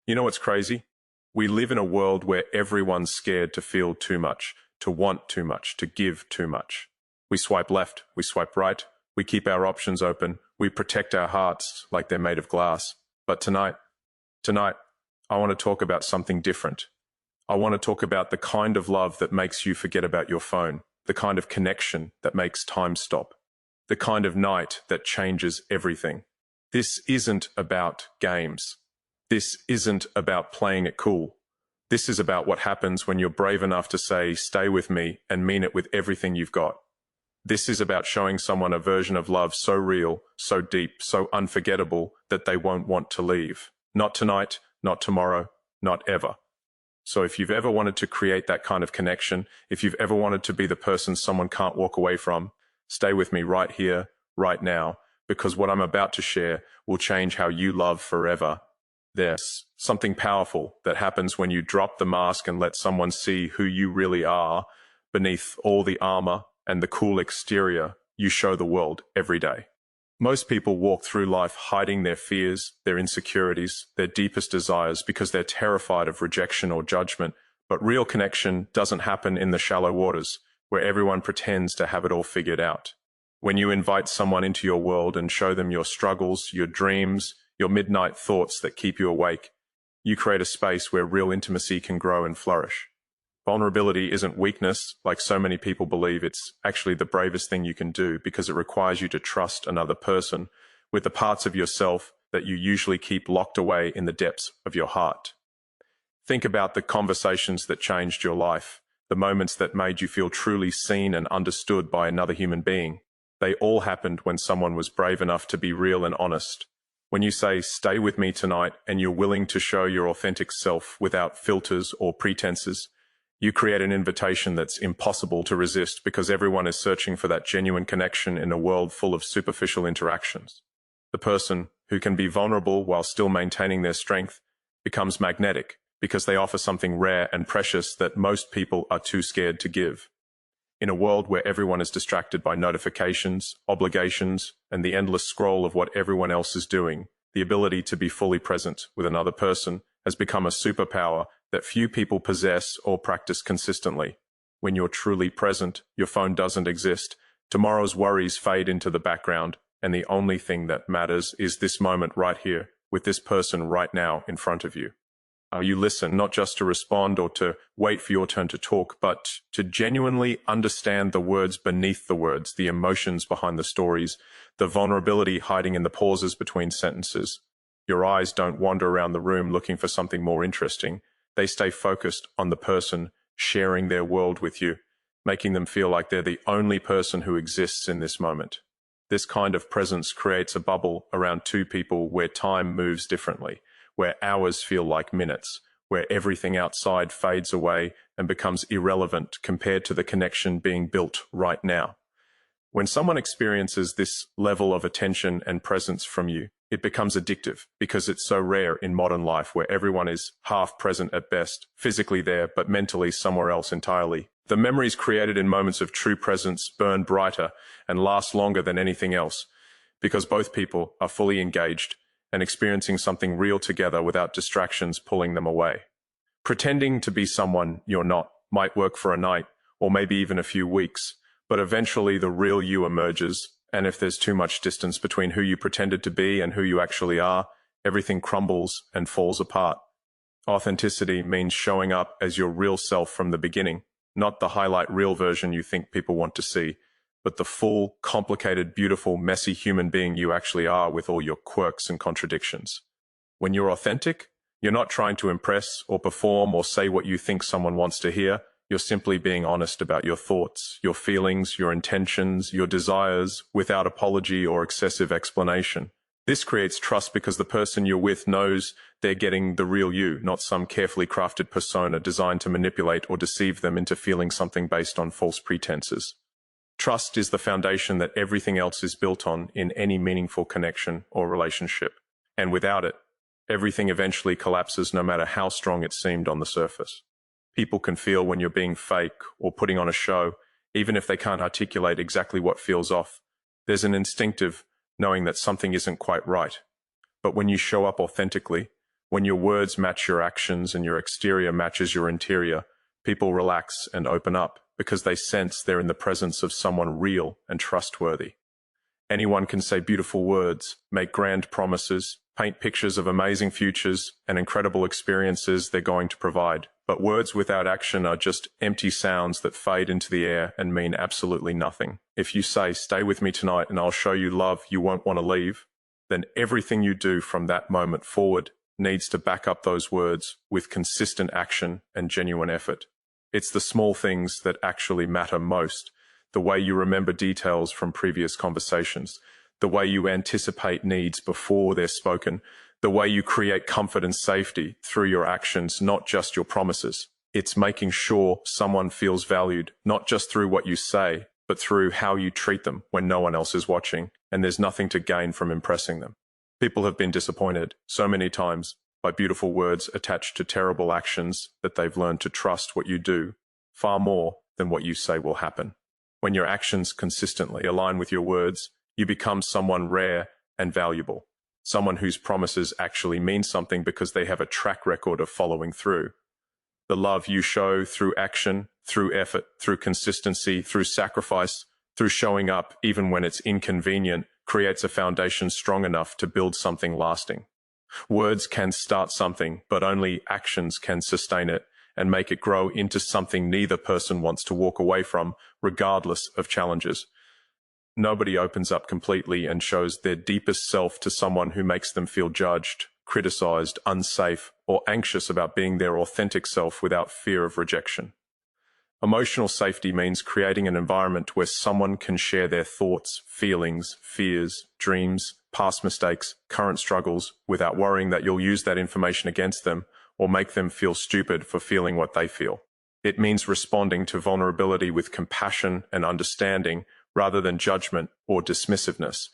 You know what's crazy? We live in a world where everyone's scared to feel too much, to want too much, to give too much. We swipe left, we swipe right, we keep our options open, we protect our hearts like they're made of glass. But tonight, I want to talk about something different. I want to talk about the kind of love that makes you forget about your phone, the kind of connection that makes time stop, the kind of night that changes everything. This isn't about games. This isn't about playing it cool. This is about what happens when you're brave enough to say, "Stay with me," and mean it with everything you've got. This is about showing someone a version of love so real, so deep, so unforgettable that they won't want to leave. Not tonight, not tomorrow, not ever. So if you've ever wanted to create that kind of connection, if you've ever wanted to be the person someone can't walk away from, stay with me right here, right now, because what I'm about to share will change how you love forever. There's something powerful that happens when you drop the mask and let someone see who you really are beneath all the armor and the cool exterior you show the world every day. Most people walk through life hiding their fears, their insecurities, their deepest desires because they're terrified of rejection or judgment. But real connection doesn't happen in the shallow waters, where everyone pretends to have it all figured out. When you invite someone into your world and show them your struggles, your dreams, your midnight thoughts that keep you awake, you create a space where real intimacy can grow and flourish. Vulnerability isn't weakness, like so many people believe. It's actually the bravest thing you can do because it requires you to trust another person with the parts of yourself that you usually keep locked away in the depths of your heart. Think about the conversations that changed your life, the moments that made you feel truly seen and understood by another human being. They all happened when someone was brave enough to be real and honest. When you say, "Stay with me tonight," and you're willing to show your authentic self without filters or pretenses, you create an invitation that's impossible to resist because everyone is searching for that genuine connection in a world full of superficial interactions. The person who can be vulnerable while still maintaining their strength becomes magnetic because they offer something rare and precious that most people are too scared to give. In a world where everyone is distracted by notifications, obligations, and the endless scroll of what everyone else is doing, the ability to be fully present with another person has become a superpower that few people possess or practice consistently. When you're truly present, your phone doesn't exist, tomorrow's worries fade into the background, and the only thing that matters is this moment right here, with this person right now in front of you. You listen not just to respond or to wait for your turn to talk, but to genuinely understand the words beneath the words, the emotions behind the stories, the vulnerability hiding in the pauses between sentences. Your eyes don't wander around the room looking for something more interesting. They stay focused on the person sharing their world with you, making them feel like they're the only person who exists in this moment. This kind of presence creates a bubble around two people where time moves differently, where hours feel like minutes, where everything outside fades away and becomes irrelevant compared to the connection being built right now. When someone experiences this level of attention and presence from you, it becomes addictive because it's so rare in modern life where everyone is half present at best, physically there but mentally somewhere else entirely. The memories created in moments of true presence burn brighter and last longer than anything else because both people are fully engaged and experiencing something real together without distractions pulling them away. Pretending to be someone you're not might work for a night or maybe even a few weeks, but eventually the real you emerges, and if there's too much distance between who you pretended to be and who you actually are, everything crumbles and falls apart. Authenticity means showing up as your real self from the beginning, not the highlight reel version you think people want to see, but the full, complicated, beautiful, messy human being you actually are with all your quirks and contradictions. When you're authentic, you're not trying to impress or perform or say what you think someone wants to hear. You're simply being honest about your thoughts, your feelings, your intentions, your desires, without apology or excessive explanation. This creates trust because the person you're with knows they're getting the real you, not some carefully crafted persona designed to manipulate or deceive them into feeling something based on false pretenses. Trust is the foundation that everything else is built on in any meaningful connection or relationship. And without it, everything eventually collapses no matter how strong it seemed on the surface. People can feel when you're being fake or putting on a show, even if they can't articulate exactly what feels off. There's an instinctive knowing that something isn't quite right. But when you show up authentically, When your words match your actions and your exterior matches your interior, people relax and open up because they sense they're in the presence of someone real and trustworthy. Anyone can say beautiful words, make grand promises, paint pictures of amazing futures and incredible experiences they're going to provide. But words without action are just empty sounds that fade into the air and mean absolutely nothing. If you say, "Stay with me tonight and I'll show you love you won't want to leave," then everything you do from that moment forward needs to back up those words with consistent action and genuine effort. It's the small things that actually matter most. The way you remember details from previous conversations, the way you anticipate needs before they're spoken, the way you create comfort and safety through your actions, not just your promises. It's making sure someone feels valued, not just through what you say, but through how you treat them when no one else is watching, and there's nothing to gain from impressing them. People have been disappointed so many times by beautiful words attached to terrible actions that they've learned to trust what you do far more than what you say will happen. When your actions consistently align with your words, you become someone rare and valuable, someone whose promises actually mean something because they have a track record of following through. The love you show through action, through effort, through consistency, through sacrifice, through showing up even when it's inconvenient, creates a foundation strong enough to build something lasting. Words can start something, but only actions can sustain it and make it grow into something neither person wants to walk away from, regardless of challenges. Nobody opens up completely and shows their deepest self to someone who makes them feel judged, criticized, unsafe, or anxious about being their authentic self without fear of rejection. Emotional safety means creating an environment where someone can share their thoughts, feelings, fears, dreams, past mistakes, current struggles, without worrying that you'll use that information against them or make them feel stupid for feeling what they feel. It means responding to vulnerability with compassion and understanding rather than judgment or dismissiveness,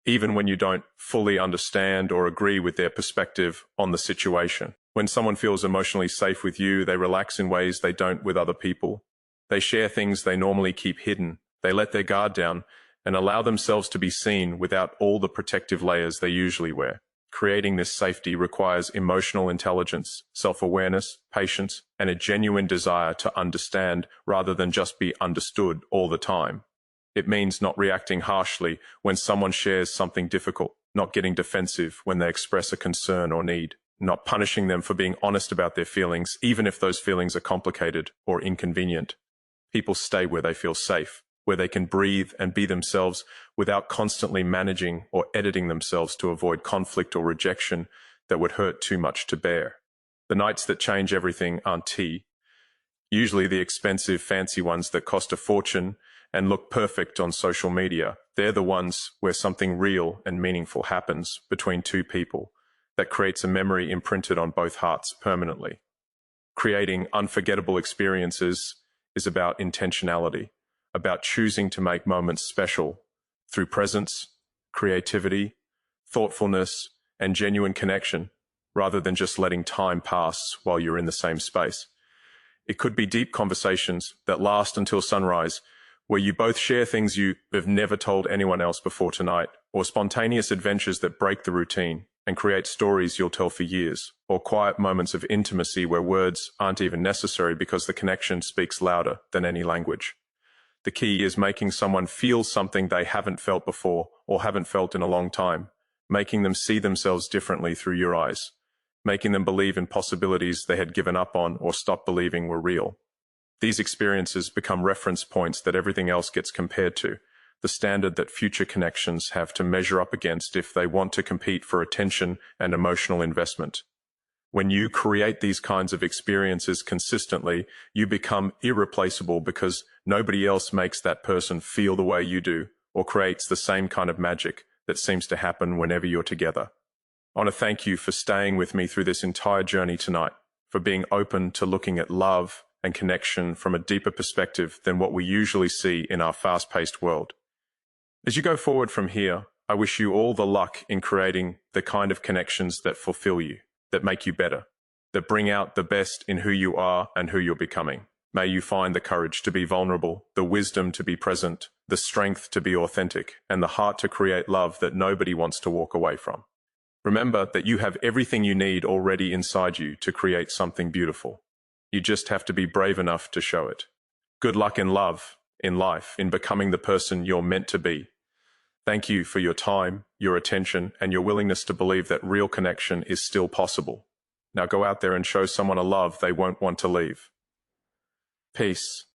even when you don't fully understand or agree with their perspective on the situation. When someone feels emotionally safe with you, they relax in ways they don't with other people. They share things they normally keep hidden. They let their guard down and allow themselves to be seen without all the protective layers they usually wear. Creating this safety requires emotional intelligence, self-awareness, patience, and a genuine desire to understand rather than just be understood all the time. It means not reacting harshly when someone shares something difficult, not getting defensive when they express a concern or need, not punishing them for being honest about their feelings, even if those feelings are complicated or inconvenient. People stay where they feel safe, where they can breathe and be themselves without constantly managing or editing themselves to avoid conflict or rejection that would hurt too much to bear. The nights that change everything aren't tea, usually the expensive, fancy ones that cost a fortune and look perfect on social media. They're the ones where something real and meaningful happens between two people that creates a memory imprinted on both hearts permanently. Creating unforgettable experiences is about intentionality, about choosing to make moments special through presence, creativity, thoughtfulness, and genuine connection, rather than just letting time pass while you're in the same space. It could be deep conversations that last until sunrise, where you both share things you have never told anyone else before tonight, or spontaneous adventures that break the routine and create stories you'll tell for years, or quiet moments of intimacy where words aren't even necessary because the connection speaks louder than any language. The key is making someone feel something they haven't felt before or haven't felt in a long time, making them see themselves differently through your eyes, making them believe in possibilities they had given up on or stopped believing were real. These experiences become reference points that everything else gets compared to, the standard that future connections have to measure up against if they want to compete for attention and emotional investment. When you create these kinds of experiences consistently, you become irreplaceable because nobody else makes that person feel the way you do or creates the same kind of magic that seems to happen whenever you're together. I want to thank you for staying with me through this entire journey tonight, for being open to looking at love and connection from a deeper perspective than what we usually see in our fast-paced world. As you go forward from here, I wish you all the luck in creating the kind of connections that fulfill you, that make you better, that bring out the best in who you are and who you're becoming. May you find the courage to be vulnerable, the wisdom to be present, the strength to be authentic, and the heart to create love that nobody wants to walk away from. Remember that you have everything you need already inside you to create something beautiful. You just have to be brave enough to show it. Good luck in love, in life, in becoming the person you're meant to be. Thank you for your time, your attention, and your willingness to believe that real connection is still possible. Now go out there and show someone a love they won't want to leave. Peace.